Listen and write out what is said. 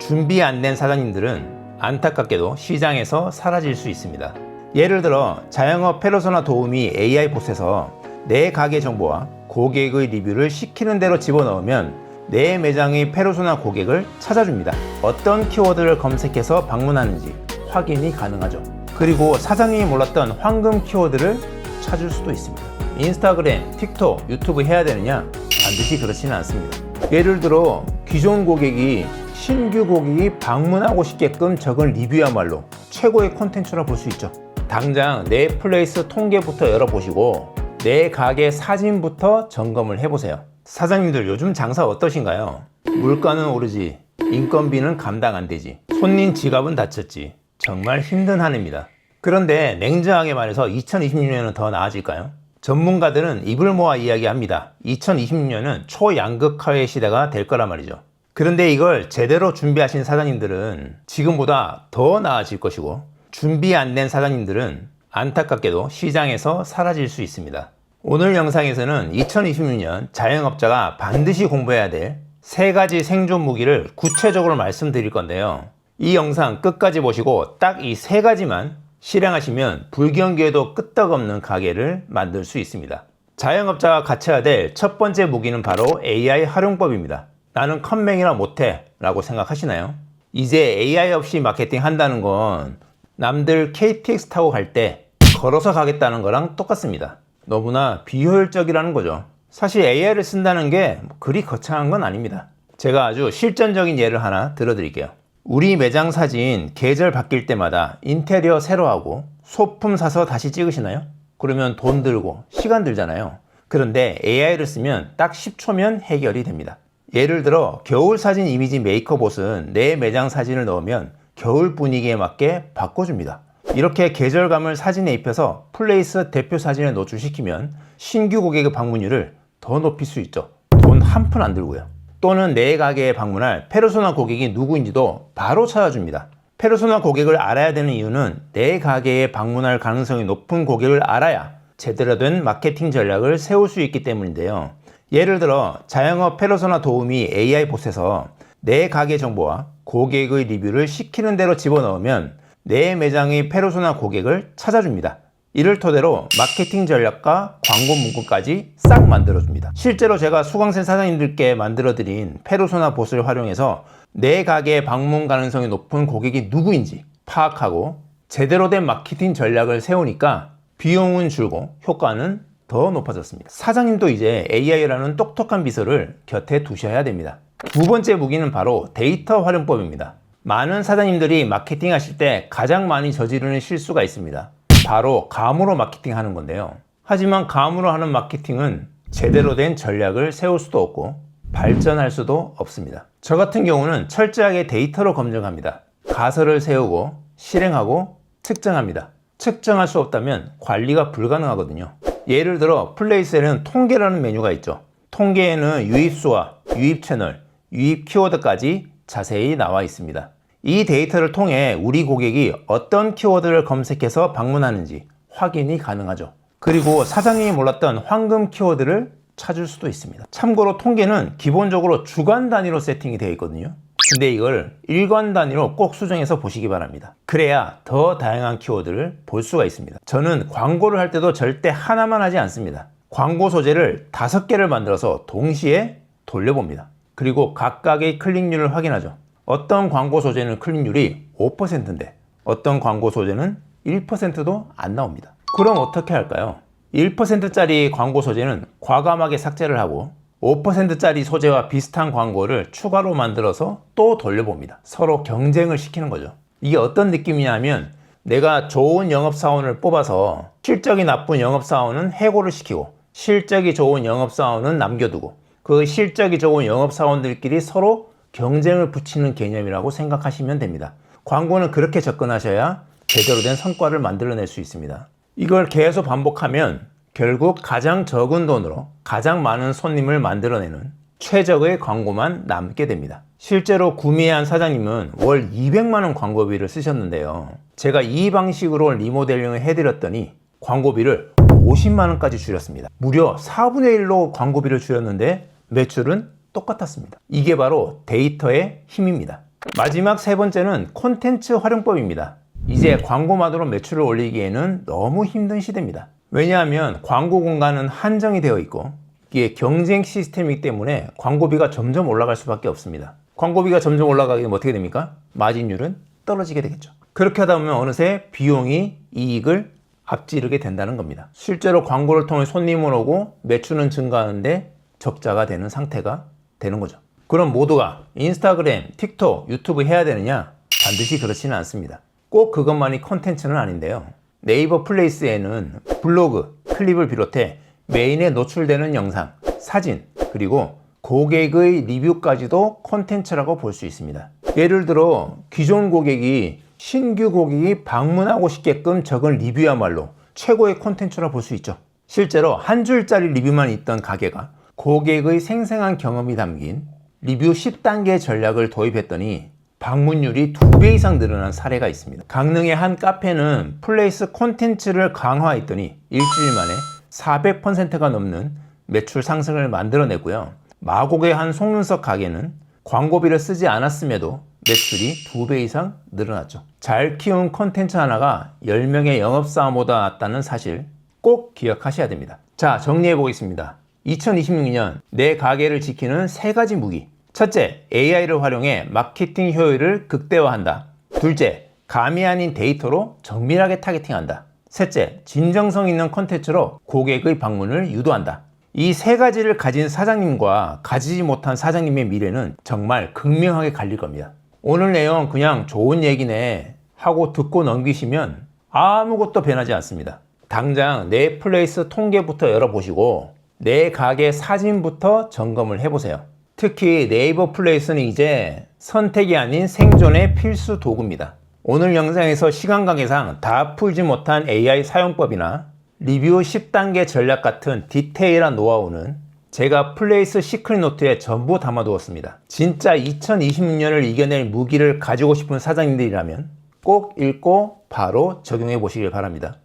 준비 안 된 사장님들은 안타깝게도 시장에서 사라질 수 있습니다. 예를 들어 자영업 페르소나 도우미 AI 봇에서 내 가게 정보와 고객의 리뷰를 시키는 대로 집어넣으면 내 매장의 페르소나 고객을 찾아줍니다. 어떤 키워드를 검색해서 방문하는지 확인이 가능하죠. 그리고 사장님이 몰랐던 황금 키워드를 찾을 수도 있습니다. 인스타그램, 틱톡, 유튜브 해야 되느냐? 반드시 그렇지는 않습니다. 예를 들어 기존 고객이 신규 고객이 방문하고 싶게끔 적은 리뷰야말로 최고의 콘텐츠라 볼 수 있죠. 당장 내 플레이스 통계부터 열어보시고 내 가게 사진부터 점검을 해보세요. 사장님들 요즘 장사 어떠신가요? 물가는 오르지, 인건비는 감당 안 되지, 손님 지갑은 다쳤지. 정말 힘든 한 해입니다. 그런데 냉정하게 말해서 2026년은 더 나아질까요? 전문가들은 입을 모아 이야기합니다. 2026년은 초양극화의 시대가 될 거란 말이죠. 그런데 이걸 제대로 준비하신 사장님들은 지금보다 더 나아질 것이고, 준비 안 된 사장님들은 안타깝게도 시장에서 사라질 수 있습니다. 오늘 영상에서는 2026년 자영업자가 반드시 공부해야 될 3가지 생존 무기를 구체적으로 말씀드릴 건데요. 이 영상 끝까지 보시고 딱 이 3가지만 실행하시면 불경기에도 끄떡없는 가게를 만들 수 있습니다. 자영업자가 갖춰야 될 첫 번째 무기는 바로 AI 활용법입니다. 나는 컴맹이나 못해 라고 생각하시나요? 이제 AI 없이 마케팅 한다는 건 남들 KTX 타고 갈 때 걸어서 가겠다는 거랑 똑같습니다. 너무나 비효율적이라는 거죠. 사실 AI를 쓴다는 게 그리 거창한 건 아닙니다. 제가 아주 실전적인 예를 하나 들어드릴게요. 우리 매장 사진 계절 바뀔 때마다 인테리어 새로 하고 소품 사서 다시 찍으시나요? 그러면 돈 들고 시간 들잖아요. 그런데 AI를 쓰면 딱 10초면 해결이 됩니다. 예를 들어 겨울 사진 이미지 메이커봇은 내 매장 사진을 넣으면 겨울 분위기에 맞게 바꿔줍니다. 이렇게 계절감을 사진에 입혀서 플레이스 대표 사진에 노출시키면 신규 고객의 방문율을 더 높일 수 있죠. 돈 한 푼 안 들고요. 또는 내 가게에 방문할 페르소나 고객이 누구인지도 바로 찾아줍니다. 페르소나 고객을 알아야 되는 이유는 내 가게에 방문할 가능성이 높은 고객을 알아야 제대로 된 마케팅 전략을 세울 수 있기 때문인데요. 예를 들어 자영업 페르소나 도우미 AI 봇에서 내 가게 정보와 고객의 리뷰를 시키는 대로 집어넣으면 내 매장의 페르소나 고객을 찾아줍니다. 이를 토대로 마케팅 전략과 광고 문구까지 싹 만들어줍니다. 실제로 제가 수강생 사장님들께 만들어드린 페르소나 봇을 활용해서 내 가게에 방문 가능성이 높은 고객이 누구인지 파악하고 제대로 된 마케팅 전략을 세우니까 비용은 줄고 효과는 더 높아졌습니다. 사장님도 이제 AI라는 똑똑한 비서를 곁에 두셔야 됩니다. 두 번째 무기는 바로 데이터 활용법입니다. 많은 사장님들이 마케팅 하실 때 가장 많이 저지르는 실수가 있습니다. 바로 감으로 마케팅 하는 건데요. 하지만 감으로 하는 마케팅은 제대로 된 전략을 세울 수도 없고 발전할 수도 없습니다. 저 같은 경우는 철저하게 데이터로 검증합니다. 가설을 세우고 실행하고 측정합니다. 측정할 수 없다면 관리가 불가능하거든요. 예를 들어 플레이스에는 통계라는 메뉴가 있죠. 통계에는 유입수와 유입 채널, 유입 키워드까지 자세히 나와 있습니다. 이 데이터를 통해 우리 고객이 어떤 키워드를 검색해서 방문하는지 확인이 가능하죠. 그리고 사장님이 몰랐던 황금 키워드를 찾을 수도 있습니다. 참고로 통계는 기본적으로 주간 단위로 세팅이 되어 있거든요. 근데 이걸 일간 단위로 꼭 수정해서 보시기 바랍니다. 그래야 더 다양한 키워드를 볼 수가 있습니다. 저는 광고를 할 때도 절대 하나만 하지 않습니다. 광고 소재를 5개를 만들어서 동시에 돌려봅니다. 그리고 각각의 클릭률을 확인하죠. 어떤 광고 소재는 클릭률이 5%인데 어떤 광고 소재는 1%도 안 나옵니다. 그럼 어떻게 할까요? 1%짜리 광고 소재는 과감하게 삭제를 하고 5%짜리 소재와 비슷한 광고를 추가로 만들어서 또 돌려봅니다. 서로 경쟁을 시키는 거죠. 이게 어떤 느낌이냐면 내가 좋은 영업사원을 뽑아서 실적이 나쁜 영업사원은 해고를 시키고 실적이 좋은 영업사원은 남겨두고 그 실적이 좋은 영업사원들끼리 서로 경쟁을 붙이는 개념이라고 생각하시면 됩니다. 광고는 그렇게 접근하셔야 제대로 된 성과를 만들어낼 수 있습니다. 이걸 계속 반복하면 결국 가장 적은 돈으로 가장 많은 손님을 만들어내는 최적의 광고만 남게 됩니다. 실제로 구매한 사장님은 월 200만원 광고비를 쓰셨는데요. 제가 이 방식으로 리모델링을 해드렸더니 광고비를 50만원까지 줄였습니다. 무려 4분의 1로 광고비를 줄였는데 매출은 똑같았습니다. 이게 바로 데이터의 힘입니다. 마지막 세 번째는 콘텐츠 활용법입니다. 이제 광고만으로 매출을 올리기에는 너무 힘든 시대입니다. 왜냐하면 광고 공간은 한정이 되어 있고 이게 경쟁 시스템이기 때문에 광고비가 점점 올라갈 수밖에 없습니다. 광고비가 점점 올라가게 되면 어떻게 됩니까? 마진율은 떨어지게 되겠죠. 그렇게 하다 보면 어느새 비용이 이익을 앞지르게 된다는 겁니다. 실제로 광고를 통해 손님을 오고 매출은 증가하는데 적자가 되는 상태가 되는 거죠. 그럼 모두가 인스타그램, 틱톡, 유튜브 해야 되느냐? 반드시 그렇지는 않습니다. 꼭 그것만이 컨텐츠는 아닌데요. 네이버 플레이스에는 블로그, 클립을 비롯해 메인에 노출되는 영상, 사진, 그리고 고객의 리뷰까지도 컨텐츠라고 볼 수 있습니다. 예를 들어 기존 고객이 신규 고객이 방문하고 싶게끔 적은 리뷰야말로 최고의 콘텐츠라 볼 수 있죠. 실제로 한 줄짜리 리뷰만 있던 가게가 고객의 생생한 경험이 담긴 리뷰 10단계 전략을 도입했더니 방문율이 2배 이상 늘어난 사례가 있습니다. 강릉의 한 카페는 플레이스 콘텐츠를 강화했더니 일주일 만에 400%가 넘는 매출 상승을 만들어내고요. 마곡의 한 속눈썹 가게는 광고비를 쓰지 않았음에도 매출이 2배 이상 늘어났죠. 잘 키운 콘텐츠 하나가 10명의 영업사원보다 낫다는 사실 꼭 기억하셔야 됩니다. 자, 정리해 보겠습니다. 2026년 내 가게를 지키는 3가지 무기. 첫째, AI를 활용해 마케팅 효율을 극대화한다. 둘째, 감이 아닌 데이터로 정밀하게 타겟팅한다. 셋째, 진정성 있는 콘텐츠로 고객의 방문을 유도한다. 이 3가지를 가진 사장님과 가지지 못한 사장님의 미래는 정말 극명하게 갈릴 겁니다. 오늘 내용 그냥 좋은 얘기네 하고 듣고 넘기시면 아무것도 변하지 않습니다. 당장 넷플레이스 통계부터 열어보시고 내 가게 사진부터 점검을 해보세요. 특히 네이버 플레이스는 이제 선택이 아닌 생존의 필수 도구입니다. 오늘 영상에서 시간 관계상 다 풀지 못한 AI 사용법이나 리뷰 10단계 전략 같은 디테일한 노하우는 제가 플레이스 시크릿 노트에 전부 담아두었습니다. 진짜 2026년을 이겨낼 무기를 가지고 싶은 사장님들이라면 꼭 읽고 바로 적용해 보시길 바랍니다.